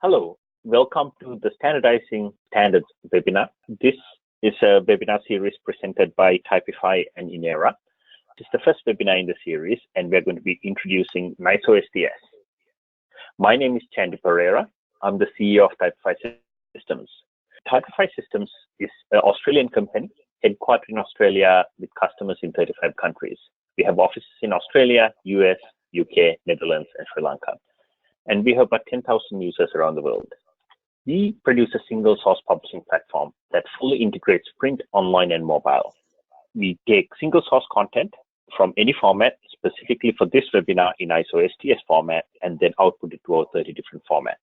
Hello, welcome to the Standardizing Standards webinar. This is a webinar series presented by Typefi and Inera. This is the first webinar in the series, and we're going to be introducing NISO STS. My name is Chandy Pereira. I'm the CEO of Typefi Systems. Typefi Systems is an Australian company headquartered in Australia with customers in 35 countries. We have offices in Australia, US, UK, Netherlands, and Sri Lanka. And we have about 10,000 users around the world. We produce a single source publishing platform that fully integrates print, online, and mobile. We take single source content from any format, specifically for this webinar in NISO STS format, and then output it to over 30 different formats.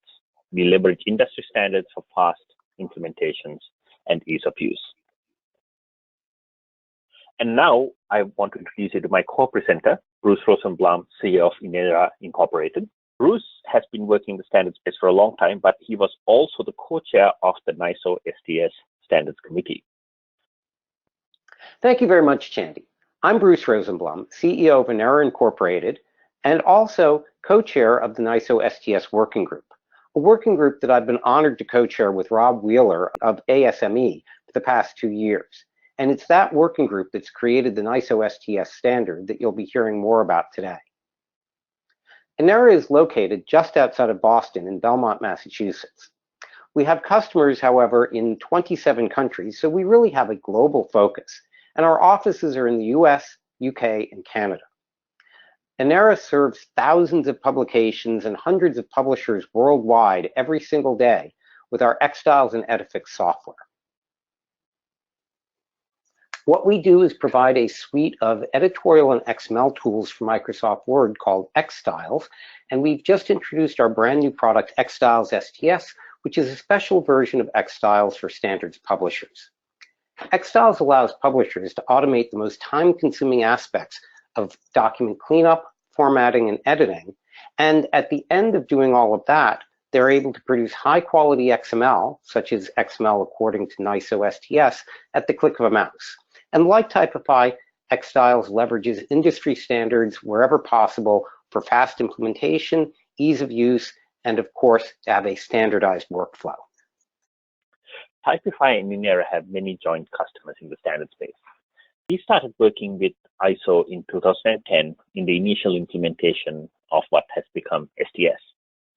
We leverage industry standards for fast implementations and ease of use. And now I want to introduce you to my co-presenter, Bruce Rosenblum, CEO of Inera Inc. Bruce has been working in the standards space for a long time, but he was also the co-chair of the NISO STS Standards Committee. Thank you very much, Chandy. I'm Bruce Rosenblum, CEO of Inera Inc. and also co-chair of the NISO STS Working Group, a working group that I've been honored to co-chair with Rob Wheeler of ASME for the past 2 years. And it's that working group that's created the NISO STS standard that you'll be hearing more about today. Inera is located just outside of Boston in Belmont, Massachusetts. We have customers, however, in 27 countries, so we really have a global focus. And our offices are in the US, UK, and Canada. Inera serves thousands of publications and hundreds of publishers worldwide every single day with our Xstyles and Edifix software. What we do is provide a suite of editorial and XML tools for Microsoft Word called Xstyles, and we've just introduced our brand new product, Xstyles STS, which is a special version of Xstyles for standards publishers. Xstyles allows publishers to automate the most time-consuming aspects of document cleanup, formatting, and editing, and at the end of doing all of that, they're able to produce high-quality XML, such as XML according to NISO STS, at the click of a mouse. And like Typefi, Xstyles leverages industry standards wherever possible for fast implementation, ease of use, and of course, to have a standardized workflow. Typefi and Inera have many joint customers in the standard space. We started working with ISO in 2010 in the initial implementation of what has become STS.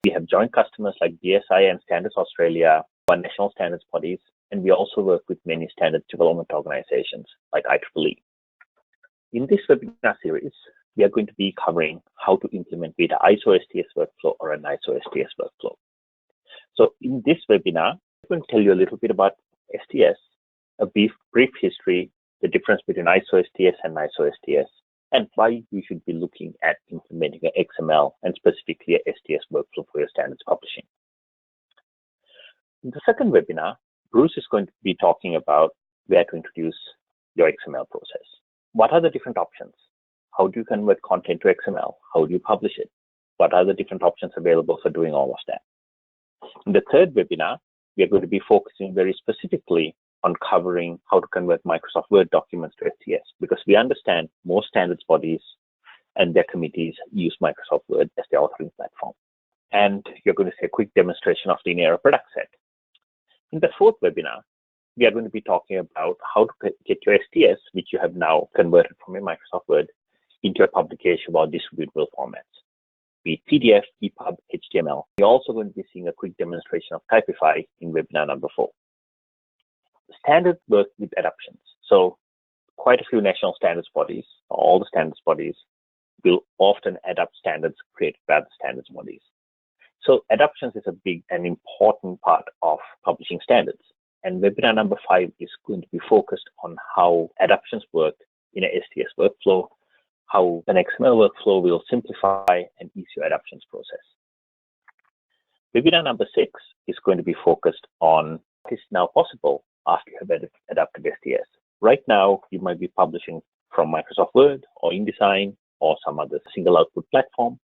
We have joint customers like BSI and Standards Australia, one national standards bodies, and we also work with many standards development organizations like IEEE. In this webinar series, we are going to be covering how to implement either ISO STS workflow or a NISO STS workflow. So in this webinar, I'm going to tell you a little bit about STS, a brief history, the difference between ISO STS and NISO STS, and why you should be looking at implementing an XML and specifically a STS workflow for your standards publishing. In the second webinar, Bruce is going to be talking about where to introduce your XML process. What are the different options? How do you convert content to XML? How do you publish it? What are the different options available for doing all of that? In the third webinar, we are going to be focusing very specifically on covering how to convert Microsoft Word documents to STS, because we understand most standards bodies and their committees use Microsoft Word as their authoring platform. And you're going to see a quick demonstration of the Inera product set. In the fourth webinar, we are going to be talking about how to get your STS, which you have now converted from your Microsoft Word, into a publication or distributable formats, be it PDF, EPUB, HTML. We're also going to be seeing a quick demonstration of Typefi in webinar number 4. Standards work with adaptions. So quite a few national standards bodies, all the standards bodies, will often adapt standards created by the standards bodies. So adoptions is a big and important part of publishing standards. And webinar number 5 is going to be focused on how adoptions work in a STS workflow, how an XML workflow will simplify and ease your adoptions process. Webinar number 6 is going to be focused on what is now possible after you have adapted STS. Right now, you might be publishing from Microsoft Word or InDesign or some other single output platform.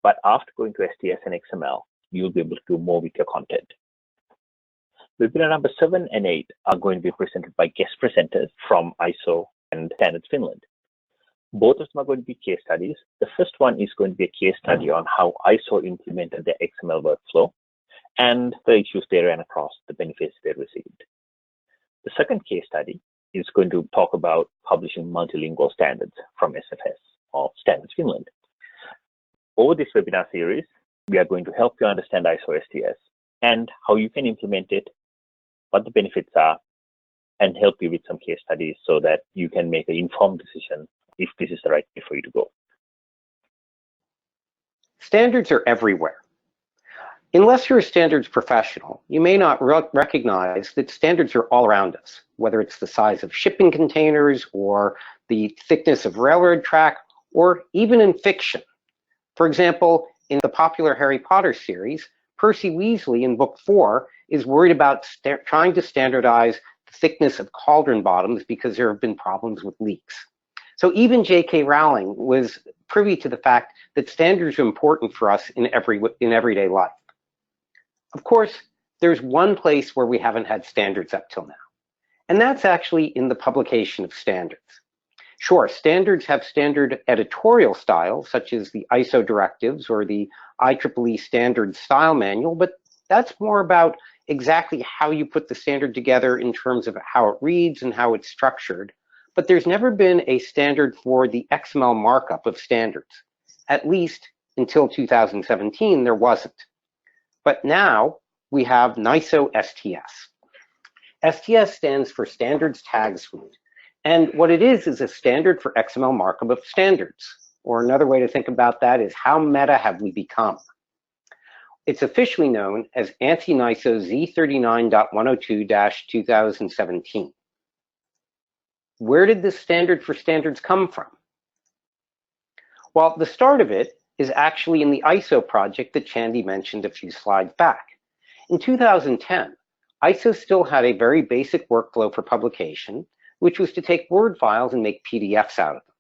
But after going to STS and XML, you'll be able to do more with your content. Webinar number 7 and 8 are going to be presented by guest presenters from ISO and Standards Finland. Both of them are going to be case studies. The first one is going to be a case study on how ISO implemented the XML workflow. and the issues they ran across, the benefits they received. The second case study is going to talk about publishing multilingual standards from SFS or Standards Finland. Over this webinar series, we are going to help you understand ISO STS and how you can implement it, what the benefits are, and help you with some case studies so that you can make an informed decision if this is the right way for you to go. Standards are everywhere. Unless you're a standards professional, you may not recognize that standards are all around us, whether it's the size of shipping containers or the thickness of railroad track, or even in fiction. For example, in the popular Harry Potter series, Percy Weasley in book 4 is worried about trying to standardize the thickness of cauldron bottoms because there have been problems with leaks. So even J.K. Rowling was privy to the fact that standards are important for us in everyday life. Of course, there's one place where we haven't had standards up till now, and that's actually in the publication of standards. Sure, standards have standard editorial styles, such as the ISO directives or the IEEE standard style manual, but that's more about exactly how you put the standard together in terms of how it reads and how it's structured. But there's never been a standard for the XML markup of standards. At least until 2017, there wasn't. But now we have NISO STS. STS stands for Standards Tag Suite. And what it is a standard for XML markup of standards. Or another way to think about that is how meta have we become? It's officially known as ANSI/NISO Z39.102-2017. Where did this standard for standards come from? Well, the start of it is actually in the ISO project that Chandy mentioned a few slides back. In 2010, ISO still had a very basic workflow for publication, which was to take Word files and make PDFs out of them.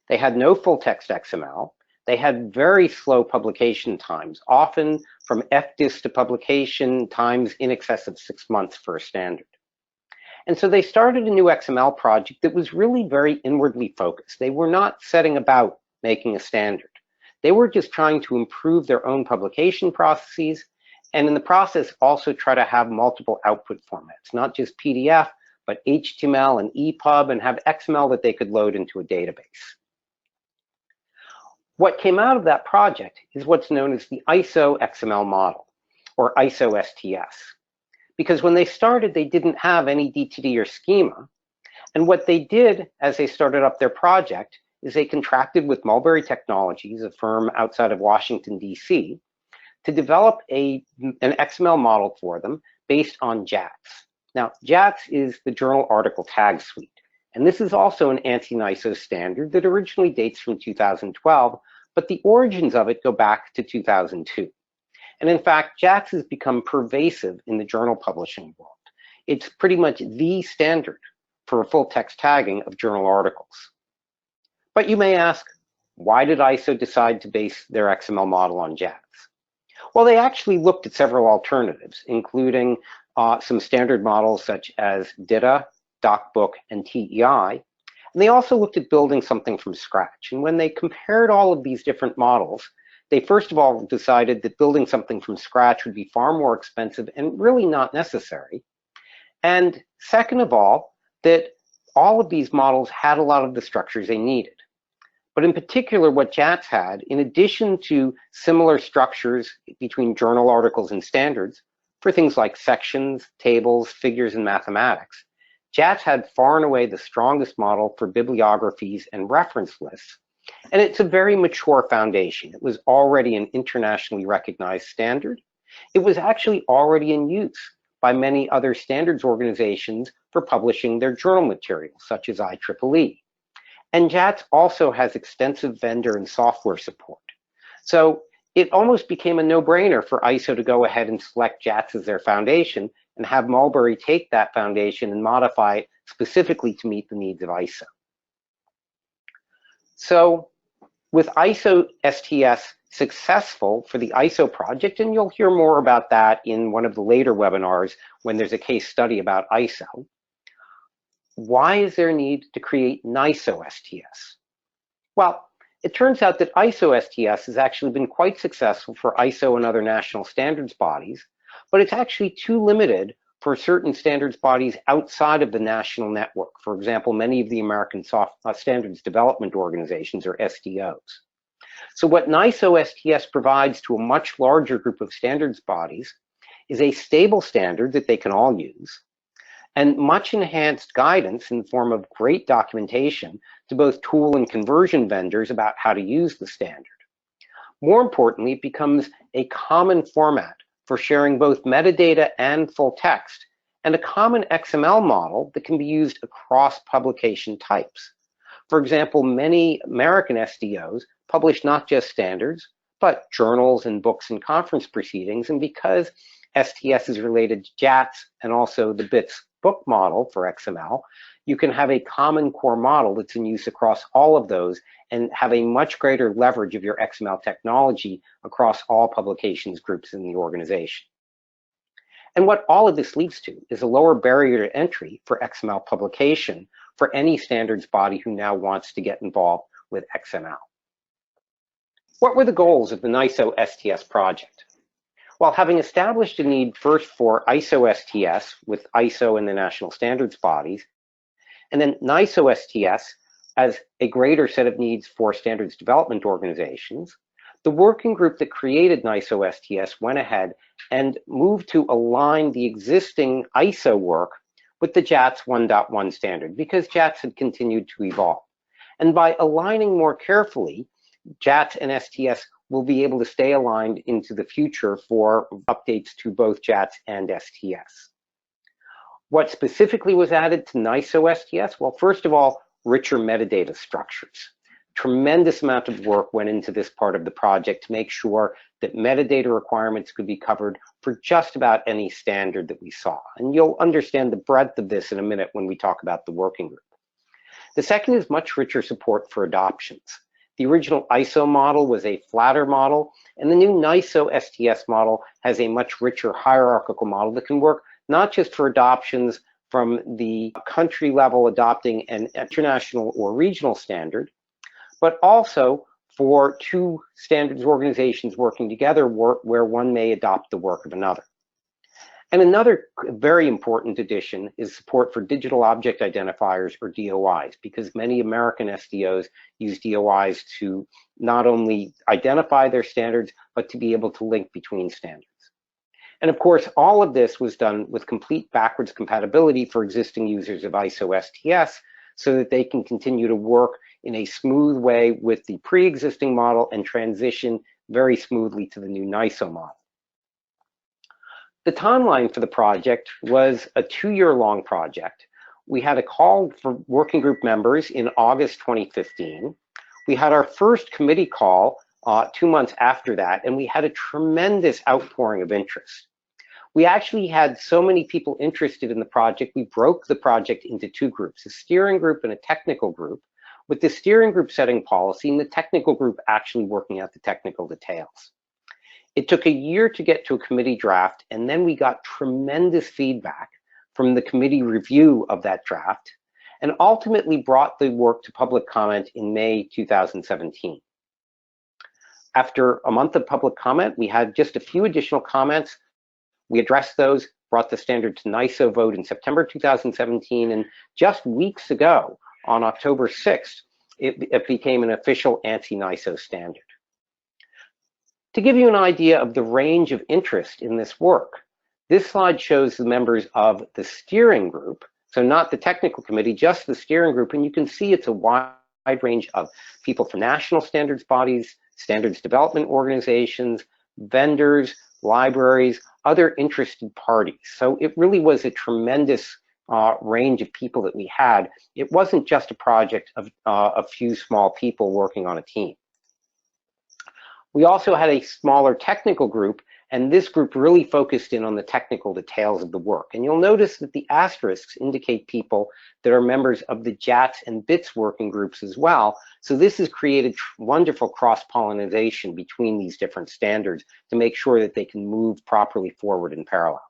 They had no full text XML. They had very slow publication times, often from FDIS to publication times in excess of 6 months for a standard. And so they started a new XML project that was really very inwardly focused. They were not setting about making a standard. They were just trying to improve their own publication processes, and in the process also try to have multiple output formats, not just PDF, but HTML and EPUB, and have XML that they could load into a database. What came out of that project is what's known as the ISO XML model, or ISO STS. Because when they started, they didn't have any DTD or schema. And what they did as they started up their project is they contracted with Mulberry Technologies, a firm outside of Washington, D.C., to develop an XML model for them based on JATS. Now, JATS is the Journal Article Tag Suite. And this is also an ANSI/NISO standard that originally dates from 2012, but the origins of it go back to 2002. And in fact, JATS has become pervasive in the journal publishing world. It's pretty much the standard for full text tagging of journal articles. But you may ask, why did ISO decide to base their XML model on JATS? Well, they actually looked at several alternatives, including some standard models such as DITA, DocBook, and TEI. And they also looked at building something from scratch. And when they compared all of these different models, they first of all decided that building something from scratch would be far more expensive and really not necessary. And second of all, that all of these models had a lot of the structures they needed. But in particular, what JATS had, in addition to similar structures between journal articles and standards, for things like sections, tables, figures, and mathematics, JATS had far and away the strongest model for bibliographies and reference lists. And it's a very mature foundation. It was already an internationally recognized standard. It was actually already in use by many other standards organizations for publishing their journal materials, such as IEEE. And JATS also has extensive vendor and software support. So it almost became a no-brainer for ISO to go ahead and select JATS as their foundation and have Mulberry take that foundation and modify it specifically to meet the needs of ISO. So with ISO STS successful for the ISO project, and you'll hear more about that in one of the later webinars when there's a case study about ISO, why is there a need to create NISO STS? Well, it turns out that ISO STS has actually been quite successful for ISO and other national standards bodies but it's actually too limited for certain standards bodies outside of the national network. For example, many of the American Standards Development Organizations, or SDOs. So what NISO STS provides to a much larger group of standards bodies is a stable standard that they can all use, and much enhanced guidance in the form of great documentation to both tool and conversion vendors about how to use the standard. More importantly, it becomes a common format for sharing both metadata and full text, and a common XML model that can be used across publication types. For example, many American SDOs publish not just standards, but journals and books and conference proceedings, and because STS is related to JATS and also the BITS book model for XML, you can have a common core model that's in use across all of those and have a much greater leverage of your XML technology across all publications groups in the organization. And what all of this leads to is a lower barrier to entry for XML publication for any standards body who now wants to get involved with XML. What were the goals of the NISO STS project? Well, having established a need first for ISO STS with ISO and the national standards bodies, and then NISO STS as a greater set of needs for standards development organizations, the working group that created NISO STS went ahead and moved to align the existing ISO work with the JATS 1.1 standard, because JATS had continued to evolve. And by aligning more carefully, JATS and STS will be able to stay aligned into the future for updates to both JATS and STS. What specifically was added to NISO STS? Well, first of all, richer metadata structures. Tremendous amount of work went into this part of the project to make sure that metadata requirements could be covered for just about any standard that we saw. And you'll understand the breadth of this in a minute when we talk about the working group. The second is much richer support for adoptions. The original ISO model was a flatter model, and the new NISO STS model has a much richer hierarchical model that can work not just for adoptions from the country level adopting an international or regional standard, but also for two standards organizations working together where one may adopt the work of another. And another very important addition is support for digital object identifiers, or DOIs, because many American SDOs use DOIs to not only identify their standards, but to be able to link between standards. And of course, all of this was done with complete backwards compatibility for existing users of ISO STS, so that they can continue to work in a smooth way with the pre-existing model and transition very smoothly to the new NISO model. The timeline for the project was a 2-year-long project. We had a call for working group members in August 2015. We had our first committee call 2 months after that, and we had a tremendous outpouring of interest. We actually had so many people interested in the project, we broke the project into 2 groups, a steering group and a technical group, with the steering group setting policy and the technical group actually working out the technical details. It took a year to get to a committee draft, and then we got tremendous feedback from the committee review of that draft, and ultimately brought the work to public comment in May 2017. After a month of public comment, we had just a few additional comments. We addressed those, brought the standard to NISO vote in September 2017, and just weeks ago, on October 6th, it became an official ANSI NISO standard. To give you an idea of the range of interest in this work, this slide shows the members of the steering group, so not the technical committee, just the steering group, and you can see it's a wide range of people from national standards bodies, standards development organizations, vendors, libraries, other interested parties. So it really was a tremendous range of people that we had. It wasn't just a project of a few small people working on a team. We also had a smaller technical group, and this group really focused in on the technical details of the work. And you'll notice that the asterisks indicate people that are members of the JATS and BITS working groups as well. So this has created wonderful cross-pollination between these different standards to make sure that they can move properly forward in parallel.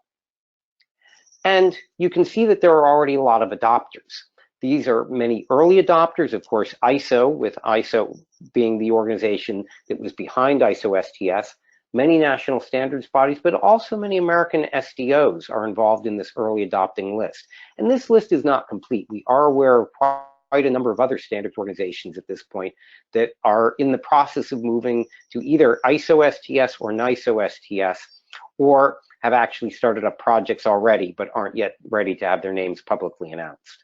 And you can see that there are already a lot of adopters. These are many early adopters, of course, ISO, with ISO being the organization that was behind ISO STS. Many national standards bodies, but also many American SDOs are involved in this early adopting list. And this list is not complete. We are aware of quite a number of other standards organizations at this point that are in the process of moving to either ISO STS or NISO STS, or have actually started up projects already, but aren't yet ready to have their names publicly announced.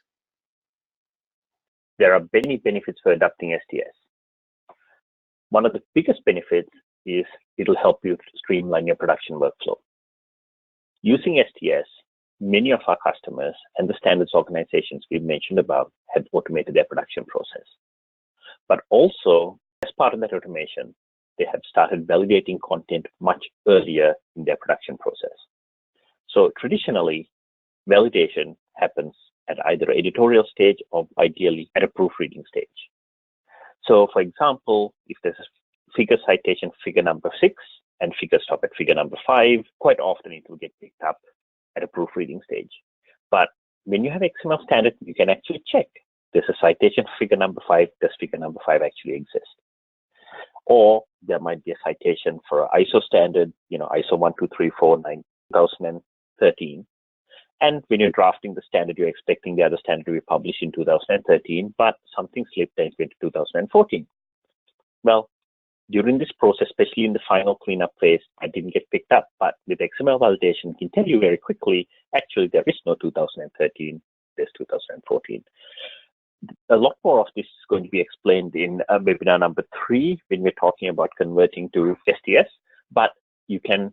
There are many benefits for adopting STS. One of the biggest benefits is it'll help you streamline your production workflow. Using STS, many of our customers and the standards organizations we've mentioned above have automated their production process. But also, as part of that automation, they have started validating content much earlier in their production process. So traditionally, validation happens at either editorial stage or ideally at a proofreading stage. So for example, if there's a figure citation, figure number 6, and figures stop at figure number 5, quite often it will get picked up at a proofreading stage. But when you have XML standard, you can actually check. There's a citation for figure number 5, does figure number 5 actually exist? Or there might be a citation for ISO standard, ISO 12349 2013. And when you're drafting the standard, you're expecting the other standard to be published in 2013, but something slipped and went to 2014. Well, during this process, especially in the final cleanup phase, I didn't get picked up. But with XML validation, I can tell you very quickly, actually, there is no 2013, there's 2014. A lot more of this is going to be explained in webinar number 3 when we're talking about converting to STS, but you can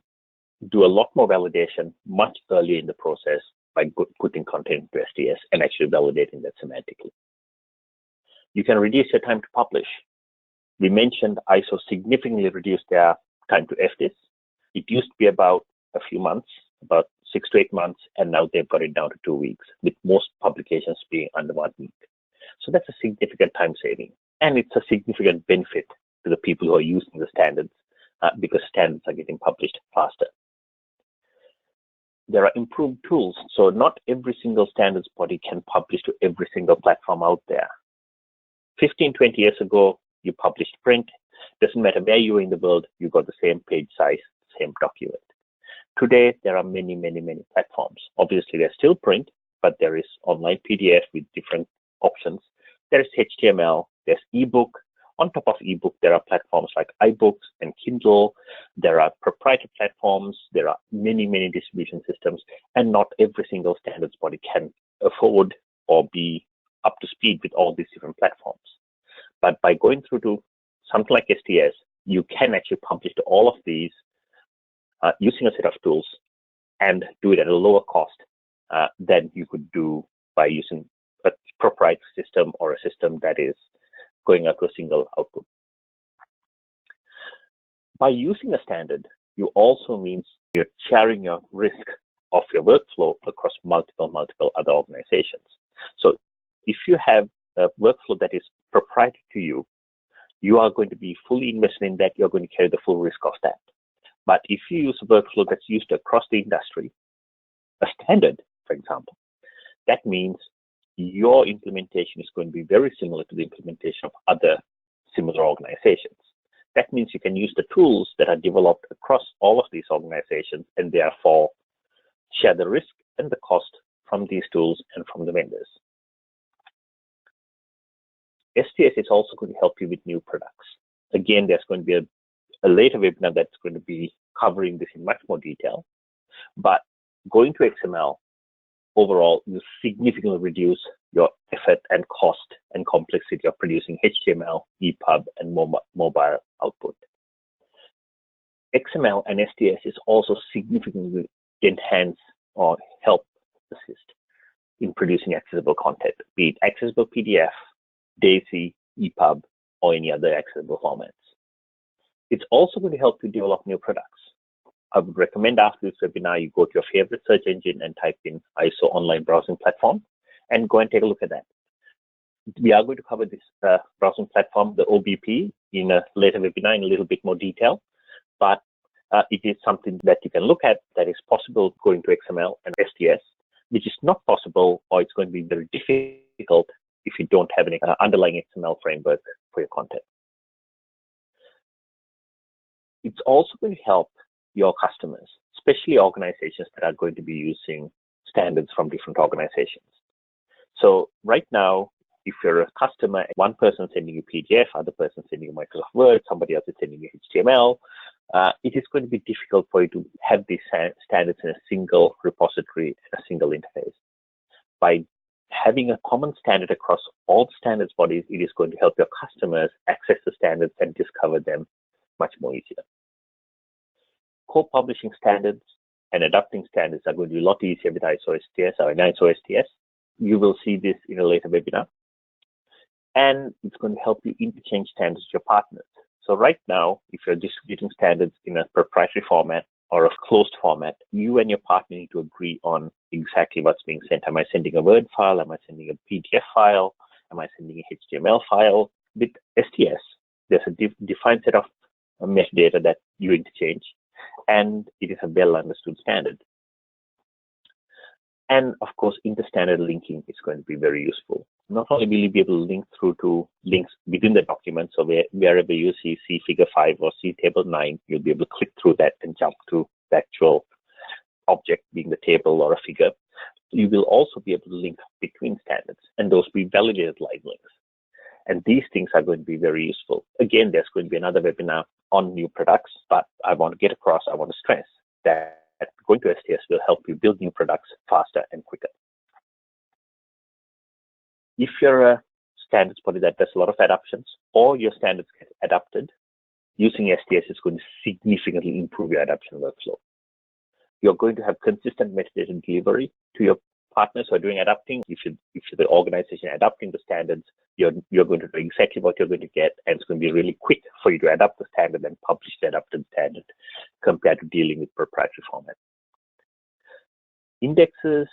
do a lot more validation much earlier in the process by putting content into STS and actually validating that semantically. You can reduce your time to publish. We mentioned ISO significantly reduced their time to FDIS. It used to be about a few months, about 6 to 8 months, and now they've got it down to 2 weeks, with most publications being under 1 week. So that's a significant time saving, and it's a significant benefit to the people who are using the standards because standards are getting published faster. There are improved tools, so not every single standards body can publish to every single platform out there. 15, 20 years ago, you published print. Doesn't matter where you are in the world, you got the same page size, same document. Today, there are many, many, many platforms. Obviously, there's still print, but there is online PDF with different options. There is HTML, there's ebook. On top of ebook, there are platforms like iBooks and Kindle. There are proprietary platforms. There are many, many distribution systems, and not every single standards body can afford or be up to speed with all these different platforms. But by going through to something like STS, you can actually publish to all of these using a set of tools and do it at a lower cost than you could do by using a proprietary system or a system that is going out to a single output. By using a standard, you also means you're sharing your risk of your workflow across multiple other organizations. So if you have a workflow that is proprietary to you, you are going to be fully invested in that. You're going to carry the full risk of that. But if you use a workflow that's used across the industry, a standard, for example, that means your implementation is going to be very similar to the implementation of other similar organizations. That means you can use the tools that are developed across all of these organizations and therefore share the risk and the cost from these tools and from the vendors. STS is also going to help you with new products. Again, there's going to be a later webinar that's going to be covering this in much more detail. But going to XML, overall, you significantly reduce your effort and cost and complexity of producing HTML, EPUB, and mobile output. XML and STS is also significantly enhance or help assist in producing accessible content, be it accessible PDF, DAISY, EPUB, or any other accessible formats. It's also going to help you develop new products. I would recommend after this webinar, you go to your favorite search engine and type in ISO online browsing platform and go and take a look at that. We are going to cover this browsing platform, the OBP, in a later webinar in a little bit more detail, but it is something that you can look at that is possible going to XML and STS, which is not possible, or it's going to be very difficult if you don't have any underlying XML framework for your content. It's also going to help your customers, especially organizations that are going to be using standards from different organizations. So right now, if you're a customer, one person sending you PDF, other person sending you Microsoft Word, somebody else is sending you HTML, it is going to be difficult for you to have these standards in a single repository and a single interface. By having a common standard across all standards bodies, it is going to help your customers access the standards and discover them much more easier. Co-publishing standards and adopting standards are going to be a lot easier with ISO STS or NISO STS. You will see this in a later webinar. And it's going to help you interchange standards with your partners. So right now, if you're distributing standards in a proprietary format or a closed format, you and your partner need to agree on exactly what's being sent. Am I sending a Word file? Am I sending a PDF file? Am I sending a HTML file? With STS, there's a defined set of metadata that you interchange, and it is a well understood standard. And of course, inter-standard linking is going to be very useful. Not only will you be able to link through to links within the document, so wherever you see figure 5 or see table 9, you'll be able to click through that and jump to the actual object, being the table or a figure. You will also be able to link between standards, and those will be validated live links. And these things are going to be very useful. Again, there's going to be another webinar on new products, but I want to stress that going to STS will help you build new products faster and quicker. If you're a standards body that does a lot of adoptions, or your standards get adopted, using STS is going to significantly improve your adoption workflow. You're going to have consistent metadata delivery to your partners who are doing adapting. If you're the organization adopting the standards, you're going to know exactly what you're going to get, and it's going to be really quick for you to adapt the standard and publish the adapted standard compared to dealing with proprietary format. Indexes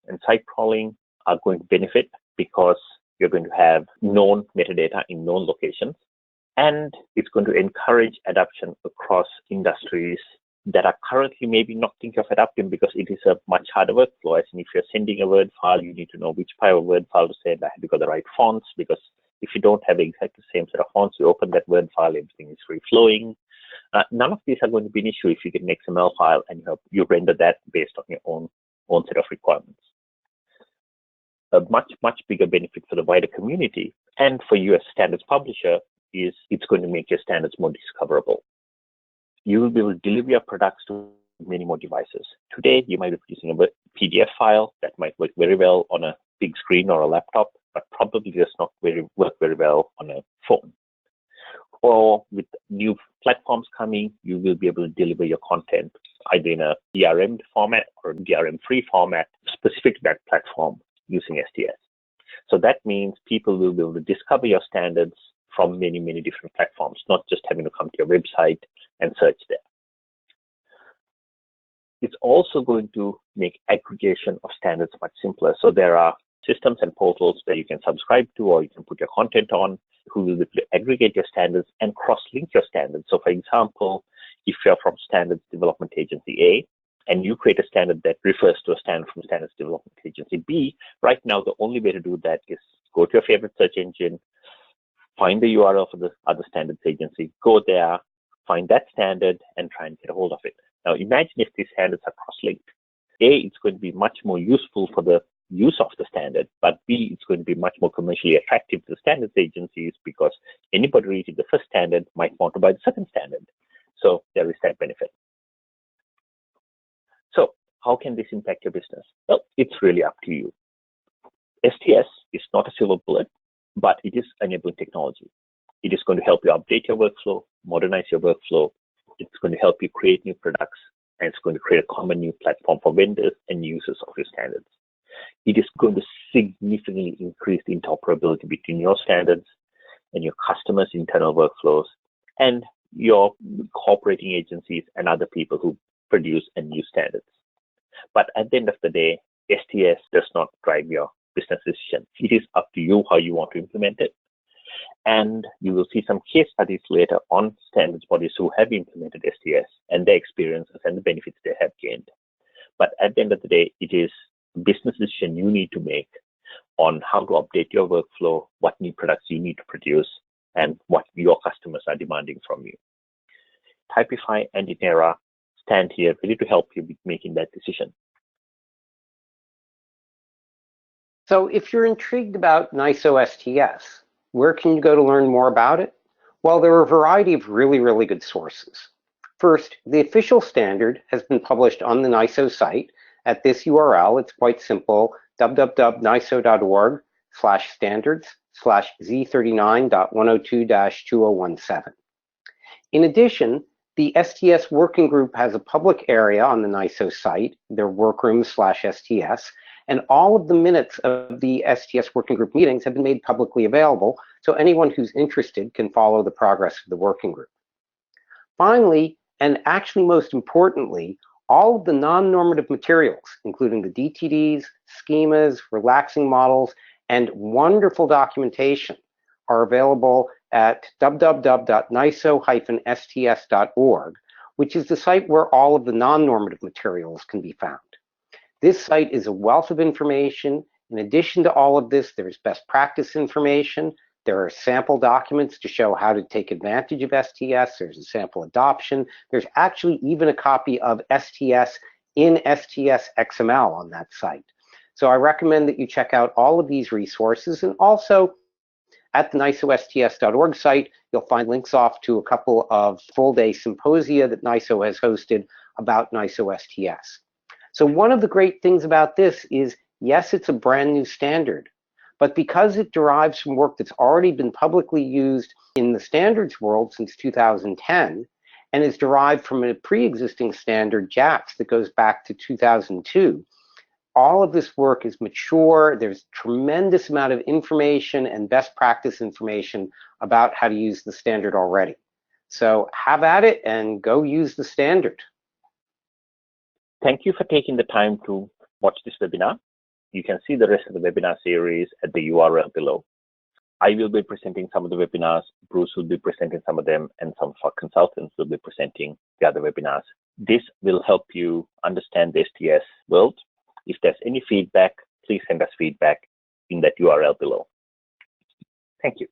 and site crawling are going to benefit because you're going to have known metadata in known locations, and it's going to encourage adoption across industries that are currently maybe not thinking of adapting because it is a much harder workflow. As in, if you're sending a Word file, you need to know which type of Word file to send. Have you got the right fonts? Because if you don't have exactly the same set of fonts, you open that Word file, everything is free flowing. None of these are going to be an issue if you get an XML file and you render that based on your own set of requirements. A much bigger benefit for the wider community and for you as a standards publisher is it's going to make your standards more discoverable. You will be able to deliver your products to many more devices. Today, you might be producing a PDF file that might work very well on a big screen or a laptop, but probably does not work very well on a phone. Or with new platforms coming, you will be able to deliver your content either in a DRM format or a DRM-free format specific to that platform using STS. So that means people will be able to discover your standards from many different platforms, not just having to come to your website and search there. It's also going to make aggregation of standards much simpler. So there are systems and portals where you can subscribe to or you can put your content on, who will be able to aggregate your standards and cross-link your standards. So for example, if you're from Standards Development Agency A, and you create a standard that refers to a standard from Standards Development Agency B, right now the only way to do that is go to your favorite search engine, find the URL for the other standards agency, go there, find that standard, and try and get a hold of it. Now imagine if these standards are cross-linked. A, it's going to be much more useful for the use of the standard, but B, it's going to be much more commercially attractive to the standards agencies because anybody reading the first standard might want to buy the second standard. So there is that benefit. So how can this impact your business? Well, it's really up to you. STS is not a silver bullet, but it is enabling technology. It is going to help you update your workflow, modernize your workflow. It's going to help you create new products, and it's going to create a common new platform for vendors and users of your standards. It is going to significantly increase the interoperability between your standards and your customers' internal workflows and your cooperating agencies and other people who produce and use standards. But at the end of the day, STS does not drive your business decision. It is up to you how you want to implement it. And you will see some case studies later on standards bodies who have implemented STS and their experiences and the benefits they have gained. But at the end of the day, it is a business decision you need to make on how to update your workflow, what new products you need to produce, and what your customers are demanding from you. Typefi and Inera stand here ready to help you with making that decision. So if you're intrigued about NISO STS, where can you go to learn more about it? Well, there are a variety of really good sources. First, the official standard has been published on the NISO site at this URL. It's quite simple, www.niso.org/standards/z39.102-2017. In addition, the STS Working Group has a public area on the NISO site, their workrooms/STS, and all of the minutes of the STS Working Group meetings have been made publicly available, so anyone who's interested can follow the progress of the working group. Finally, and actually most importantly, all of the non-normative materials, including the DTDs, schemas, relaxing models, and wonderful documentation, are available at www.niso-sts.org, which is the site where all of the non-normative materials can be found. This site is a wealth of information. In addition to all of this, there's best practice information. There are sample documents to show how to take advantage of STS. There's a sample adoption. There's actually even a copy of STS in STS XML on that site. So I recommend that you check out all of these resources, and also at the nisosts.org site, you'll find links off to a couple of full-day symposia that NISO has hosted about NISO STS. So one of the great things about this is, yes, it's a brand new standard, but because it derives from work that's already been publicly used in the standards world since 2010, and is derived from a pre-existing standard, JATS, that goes back to 2002, all of this work is mature. There's a tremendous amount of information and best practice information about how to use the standard already. So have at it and go use the standard. Thank you for taking the time to watch this webinar. You can see the rest of the webinar series at the URL below. I will be presenting some of the webinars, Bruce will be presenting some of them, and some of our consultants will be presenting the other webinars. This will help you understand the STS world. If there's any feedback, please send us feedback in that URL below. Thank you.